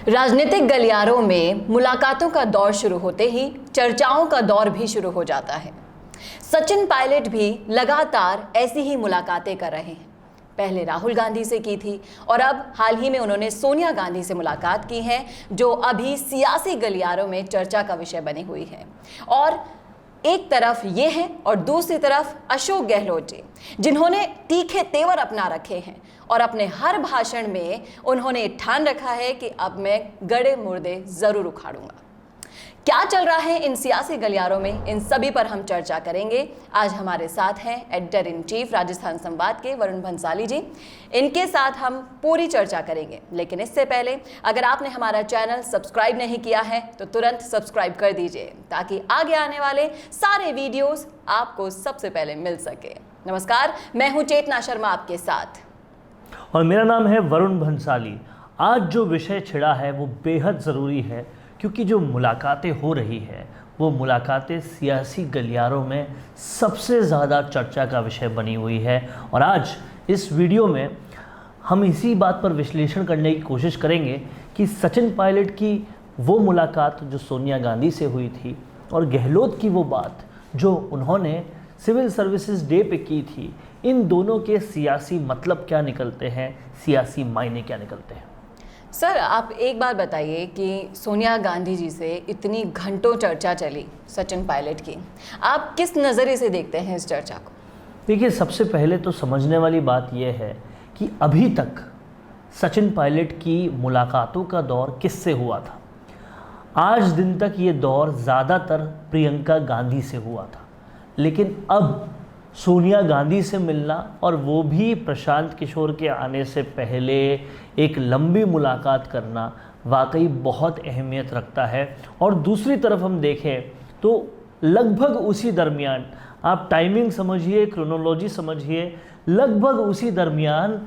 राजनीतिक गलियारों में मुलाकातों का दौर शुरू होते ही चर्चाओं का दौर भी शुरू हो जाता है। सचिन पायलट भी लगातार ऐसी ही मुलाकातें कर रहे हैं। पहले राहुल गांधी से की थी और अब हाल ही में उन्होंने सोनिया गांधी से मुलाकात की है, जो अभी सियासी गलियारों में चर्चा का विषय बनी हुई है। और एक तरफ ये है और दूसरी तरफ अशोक गहलोत जी, जिन्होंने तीखे तेवर अपना रखे हैं और अपने हर भाषण में उन्होंने ठान रखा है कि अब मैं गड़े मुर्दे जरूर उखाड़ूंगा। क्या चल रहा है इन सियासी गलियारों में, इन सभी पर हम चर्चा करेंगे। आज हमारे साथ हैं एडिटर इन चीफ राजस्थान संवाद के वरुण भंसाली जी। इनके साथ हम पूरी चर्चा करेंगे, लेकिन इससे पहले अगर आपने हमारा चैनल सब्सक्राइब नहीं किया है तो तुरंत सब्सक्राइब कर दीजिए, ताकि आगे आने वाले सारे वीडियोस आपको सबसे पहले मिल सके। नमस्कार, मैं हूं चेतना शर्मा आपके साथ और मेरा नाम है वरुण भंसाली। आज जो विषय छिड़ा है वो बेहद ज़रूरी है, क्योंकि जो मुलाकातें हो रही है वो मुलाकातें सियासी गलियारों में सबसे ज़्यादा चर्चा का विषय बनी हुई है। और आज इस वीडियो में हम इसी बात पर विश्लेषण करने की कोशिश करेंगे कि सचिन पायलट की वो मुलाकात जो सोनिया गांधी से हुई थी और गहलोत की वो बात जो उन्होंने सिविल सर्विसेज डे पे की थी, इन दोनों के सियासी मतलब क्या निकलते हैं, सियासी मायने क्या निकलते हैं। सर, आप एक बात बताइए कि सोनिया गांधी जी से इतनी घंटों चर्चा चली सचिन पायलट की, आप किस नज़रिए से देखते हैं इस चर्चा को? देखिए, सबसे पहले तो समझने वाली बात यह है कि अभी तक सचिन पायलट की मुलाकातों का दौर किससे हुआ था। आज दिन तक ये दौर ज़्यादातर प्रियंका गांधी से हुआ था, लेकिन अब सोनिया गांधी से मिलना, और वो भी प्रशांत किशोर के आने से पहले एक लंबी मुलाकात करना, वाकई बहुत अहमियत रखता है। और दूसरी तरफ हम देखें तो लगभग उसी दरमियान, आप टाइमिंग समझिए, क्रोनोलॉजी समझिए, लगभग उसी दरमियान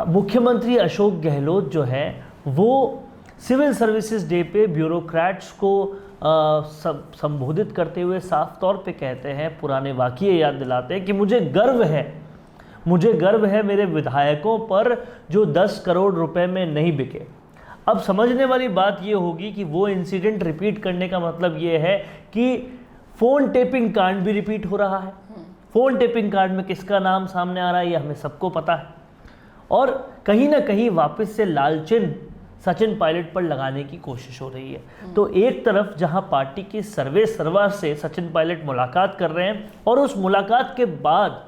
मुख्यमंत्री अशोक गहलोत जो है वो सिविल सर्विसेज डे पे ब्यूरोक्रेट्स को संबोधित करते हुए साफ तौर पे कहते हैं, पुराने वाक़ये याद दिलाते हैं कि मुझे गर्व है मेरे विधायकों पर जो 10 करोड़ रुपए में नहीं बिके। अब समझने वाली बात ये होगी कि वो इंसिडेंट रिपीट करने का मतलब ये है कि फ़ोन टेपिंग कांड भी रिपीट हो रहा है। फ़ोन टेपिंग कांड में किसका नाम सामने आ रहा है ये हमें सबको पता है, और कहीं ना कहीं वापस से लालचिन सचिन पायलट पर लगाने की कोशिश हो रही है। तो एक तरफ जहां पार्टी के सर्वे सर्वा से सचिन पायलट मुलाकात कर रहे हैं और उस मुलाकात के बाद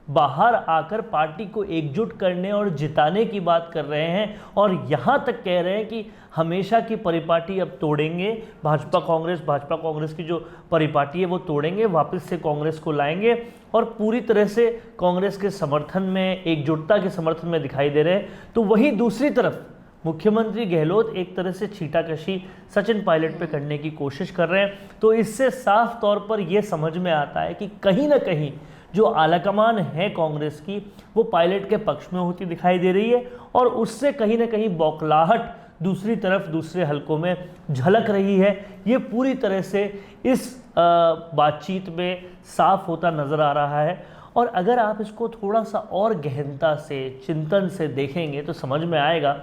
बाहर आकर पार्टी को एकजुट करने और जिताने की बात कर रहे हैं, और यहां तक कह रहे हैं कि हमेशा की परिपाटी अब तोड़ेंगे, भाजपा कांग्रेस की जो परिपाटी है वो तोड़ेंगे, वापस से कांग्रेस को लाएंगे और पूरी तरह से कांग्रेस के समर्थन में, एकजुटता के समर्थन में दिखाई दे रहे हैं। तो वहीं दूसरी तरफ मुख्यमंत्री गहलोत एक तरह से छींटाकशी सचिन पायलट पे करने की कोशिश कर रहे हैं। तो इससे साफ तौर पर यह समझ में आता है कि कहीं ना कहीं जो आलाकमान है कांग्रेस की, वो पायलट के पक्ष में होती दिखाई दे रही है, और उससे कहीं ना कहीं बौखलाहट दूसरी तरफ दूसरे हलकों में झलक रही है। ये पूरी तरह से इस बातचीत में साफ होता नज़र आ रहा है। और अगर आप इसको थोड़ा सा और गहनता से, चिंतन से देखेंगे तो समझ में आएगा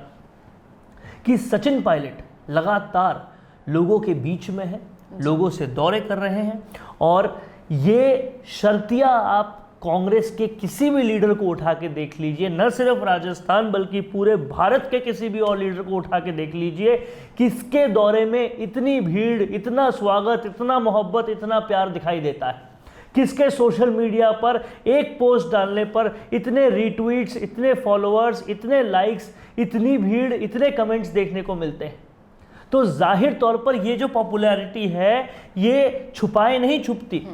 कि सचिन पायलट लगातार लोगों के बीच में है, लोगों से दौरे कर रहे हैं, और ये शर्तियाँ आप कांग्रेस के किसी भी लीडर को उठा के देख लीजिए, न सिर्फ राजस्थान बल्कि पूरे भारत के किसी भी और लीडर को उठा के देख लीजिए, किसके दौरे में इतनी भीड़, इतना स्वागत, इतना मोहब्बत, इतना प्यार दिखाई देता है, किसके सोशल मीडिया पर एक पोस्ट डालने पर इतने रीट्वीट्स, इतने फॉलोअर्स, इतने लाइक्स, इतनी भीड़, इतने कमेंट्स देखने को मिलते हैं। तो जाहिर तौर पर ये जो पॉपुलैरिटी है ये छुपाए नहीं छुपती।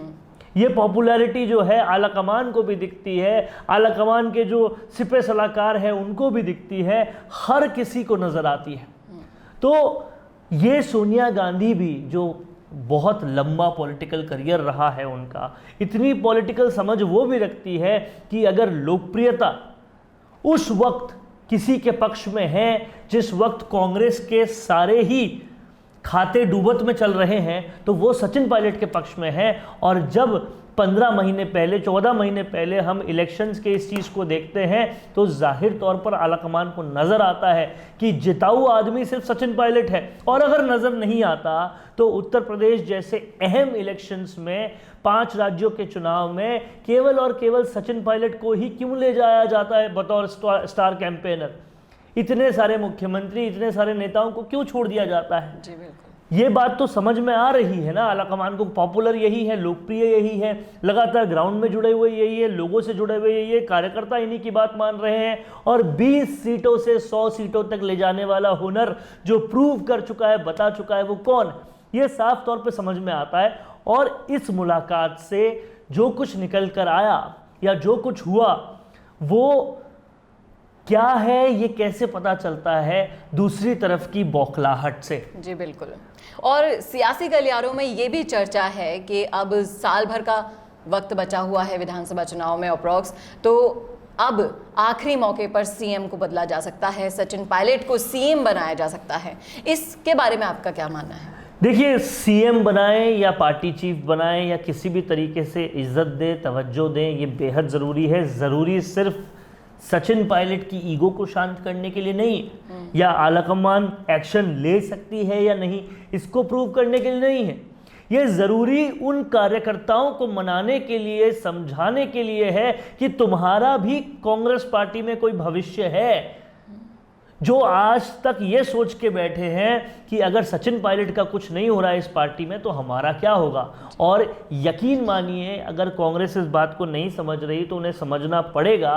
ये पॉपुलैरिटी जो है आलाकमान को भी दिखती है, आलाकमान के जो सिपह सलाहकार हैं उनको भी दिखती है, हर किसी को नज़र आती है। तो ये सोनिया गांधी भी, जो बहुत लंबा पॉलिटिकल करियर रहा है उनका, इतनी पॉलिटिकल समझ वो भी रखती है कि अगर लोकप्रियता उस वक्त किसी के पक्ष में है जिस वक्त कांग्रेस के सारे ही खाते डूबत में चल रहे हैं, तो वो सचिन पायलट के पक्ष में है। और जब 15 महीने पहले, 14 महीने पहले हम इलेक्शंस के इस चीज़ को देखते हैं तो जाहिर तौर पर आलाकमान को नज़र आता है कि जिताऊ आदमी सिर्फ सचिन पायलट है। और अगर नज़र नहीं आता तो उत्तर प्रदेश जैसे अहम इलेक्शंस में 5 राज्यों के चुनाव में केवल और केवल सचिन पायलट को ही क्यों ले जाया जाता है बतौर स्टार कैंपेनर? इतने सारे मुख्यमंत्री, इतने सारे नेताओं को क्यों छोड़ दिया जाता है? जी बिल्कुल। ये बात तो समझ में आ रही है ना, आलाकमान को पॉपुलर यही है, लोकप्रिय यही है, लगातार ग्राउंड में जुड़े हुए यही है, लोगों से जुड़े हुए यही है, कार्यकर्ता इन्हीं की बात मान रहे हैं। और 20 सीटों से 100 सीटों तक ले जाने वाला हुनर जो प्रूव कर चुका है, बता चुका है, वो कौन? ये साफ तौर पे समझ में आता है। और इस मुलाकात से जो कुछ निकल कर आया या जो कुछ हुआ वो क्या है, ये कैसे पता चलता है? दूसरी तरफ की बौखलाहट से। जी बिल्कुल। और सियासी गलियारों में ये भी चर्चा है कि अब साल भर का वक्त बचा हुआ है विधानसभा चुनाव में अप्रॉक्स, तो अब आखिरी मौके पर सीएम को बदला जा सकता है, सचिन पायलट को सीएम बनाया जा सकता है। इसके बारे में आपका क्या मानना है? देखिए, सीएम बनाएं या पार्टी चीफ बनाएं या किसी भी तरीके से इज्जत दें, तवज्जो दें, ये बेहद ज़रूरी है। ज़रूरी सिर्फ सचिन पायलट की ईगो को शांत करने के लिए नहीं, या आलाकमान एक्शन ले सकती है या नहीं इसको प्रूव करने के लिए नहीं है। ये ज़रूरी उन कार्यकर्ताओं को मनाने के लिए, समझाने के लिए है कि तुम्हारा भी कांग्रेस पार्टी में कोई भविष्य है। जो आज तक ये सोच के बैठे हैं कि अगर सचिन पायलट का कुछ नहीं हो रहा है इस पार्टी में तो हमारा क्या होगा। और यकीन मानिए, अगर कांग्रेस इस बात को नहीं समझ रही तो उन्हें समझना पड़ेगा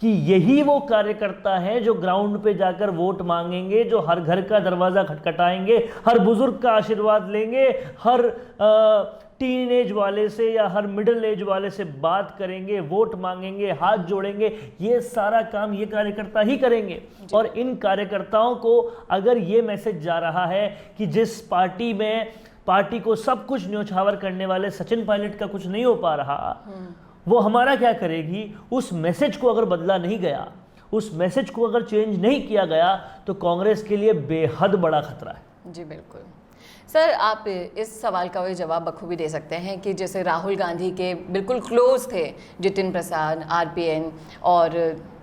कि यही वो कार्यकर्ता हैं जो ग्राउंड पे जाकर वोट मांगेंगे, जो हर घर का दरवाज़ा खटखटाएंगे, हर बुजुर्ग का आशीर्वाद लेंगे, हर टीन एज वाले से या हर मिडिल एज वाले से बात करेंगे, वोट मांगेंगे, हाथ जोड़ेंगे। ये सारा काम ये कार्यकर्ता ही करेंगे। और इन कार्यकर्ताओं को अगर ये मैसेज जा रहा है कि जिस पार्टी में पार्टी को सब कुछ न्योछावर करने वाले सचिन पायलट का कुछ नहीं हो पा रहा, वो हमारा क्या करेगी? उस मैसेज को अगर बदला नहीं गया, उस मैसेज को अगर चेंज नहीं किया गया तो कांग्रेस के लिए बेहद बड़ा खतरा है। जी बिल्कुल। सर, आप इस सवाल का भी जवाब बखूबी दे सकते हैं कि जैसे राहुल गांधी के बिल्कुल क्लोज थे जितिन प्रसाद, आरपीएन और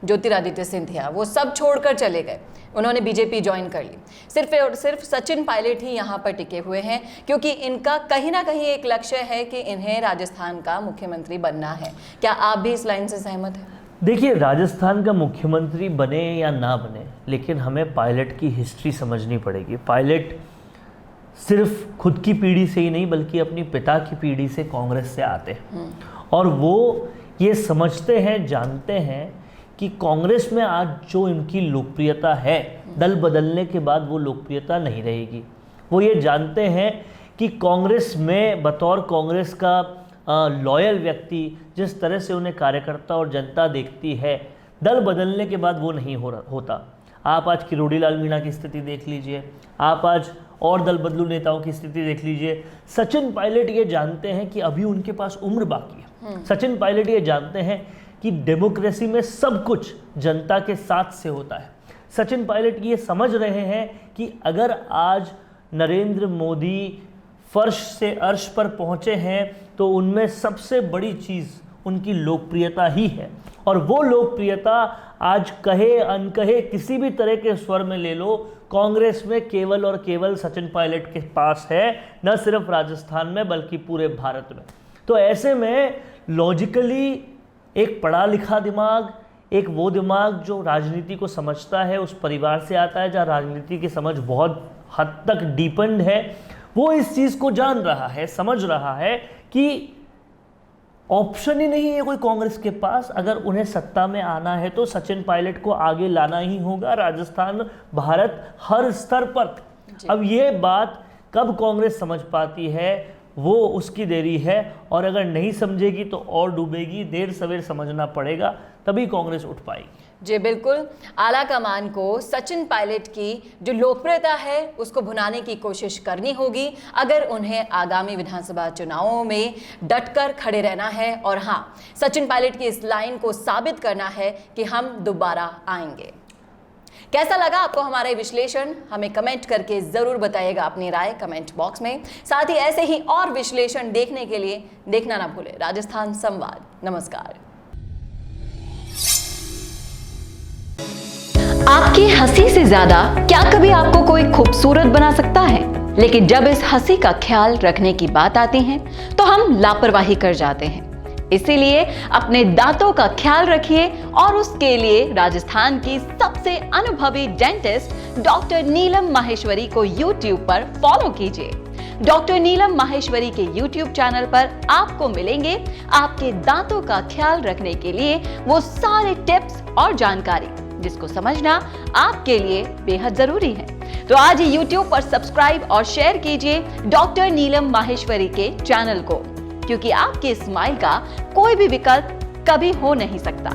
ज्योतिरादित्य सिंधिया, वो सब छोड़कर चले गए, उन्होंने बीजेपी ज्वाइन कर ली। सिर्फ और सिर्फ सचिन पायलट ही यहाँ पर टिके हुए हैं क्योंकि इनका कहीं ना कहीं एक लक्ष्य है कि इन्हें राजस्थान का मुख्यमंत्री बनना है। क्या आप भी इस लाइन से सहमत हैं? देखिए, राजस्थान का मुख्यमंत्री बने या ना बने, लेकिन हमें पायलट की हिस्ट्री समझनी पड़ेगी। पायलट सिर्फ खुद की पीढ़ी से ही नहीं बल्कि अपनी पिता की पीढ़ी से कांग्रेस से आते हैं और वो ये समझते हैं, जानते हैं कि कांग्रेस में आज जो इनकी लोकप्रियता है, दल बदलने के बाद वो लोकप्रियता नहीं रहेगी। वो ये जानते हैं कि कांग्रेस में बतौर कांग्रेस का लॉयल व्यक्ति जिस तरह से उन्हें कार्यकर्ता और जनता देखती है, दल बदलने के बाद वो नहीं होता। आप आज किरोड़ी लाल मीणा की स्थिति देख लीजिए, आप आज और दल बदलू नेताओं की स्थिति देख लीजिए। सचिन पायलट ये जानते हैं कि अभी उनके पास उम्र बाकी है। सचिन पायलट ये जानते हैं कि डेमोक्रेसी में सब कुछ जनता के साथ से होता है। सचिन पायलट ये समझ रहे हैं कि अगर आज नरेंद्र मोदी फर्श से अर्श पर पहुंचे हैं तो उनमें सबसे बड़ी चीज़ उनकी लोकप्रियता ही है। और वो लोकप्रियता आज कहे अनकहे किसी भी तरह के स्वर में ले लो, कांग्रेस में केवल और केवल सचिन पायलट के पास है, न सिर्फ राजस्थान में बल्कि पूरे भारत में। तो ऐसे में लॉजिकली एक पढ़ा लिखा दिमाग, एक वो दिमाग जो राजनीति को समझता है, उस परिवार से आता है जहाँ राजनीति की समझ बहुत हद तक डीपेंड है, वो इस चीज़ को जान रहा है, समझ रहा है कि ऑप्शन ही नहीं है कोई कांग्रेस के पास। अगर उन्हें सत्ता में आना है तो सचिन पायलट को आगे लाना ही होगा, राजस्थान, भारत, हर स्तर पर। अब ये बात कब कांग्रेस समझ पाती है वो उसकी देरी है, और अगर नहीं समझेगी तो और डूबेगी। देर सवेर समझना पड़ेगा, तभी कांग्रेस उठ पाएगी। जी बिल्कुल। आला कमान को सचिन पायलट की जो लोकप्रियता है उसको भुनाने की कोशिश करनी होगी अगर उन्हें आगामी विधानसभा चुनावों में डटकर खड़े रहना है। और हाँ, सचिन पायलट की इस लाइन को साबित करना है कि हम दोबारा आएंगे। कैसा लगा आपको हमारा विश्लेषण? हमें कमेंट करके जरूर बताइएगा अपनी राय कमेंट बॉक्स में। साथ ही ऐसे ही और विश्लेषण देखने के लिए देखना ना भूलें राजस्थान संवाद। नमस्कार। आपकी हंसी से ज्यादा क्या कभी आपको कोई खूबसूरत बना सकता है? लेकिन जब इस हंसी का ख्याल रखने की बात आती है तो हम लापरवाही कर जाते हैं। इसीलिए अपने दांतों का ख्याल रखिए और उसके लिए राजस्थान की सबसे अनुभवी डेंटिस्ट डॉक्टर नीलम माहेश्वरी को YouTube पर फॉलो कीजिए। डॉक्टर नीलम माहेश्वरी के YouTube चैनल पर आपको मिलेंगे आपके दांतों का ख्याल रखने के लिए वो सारे टिप्स और जानकारी जिसको समझना आपके लिए बेहद जरूरी है। तो आज ही YouTube पर सब्सक्राइब और शेयर कीजिए डॉक्टर नीलम माहेश्वरी के चैनल को, क्योंकि आपके स्माइल का कोई भी विकल्प कभी हो नहीं सकता।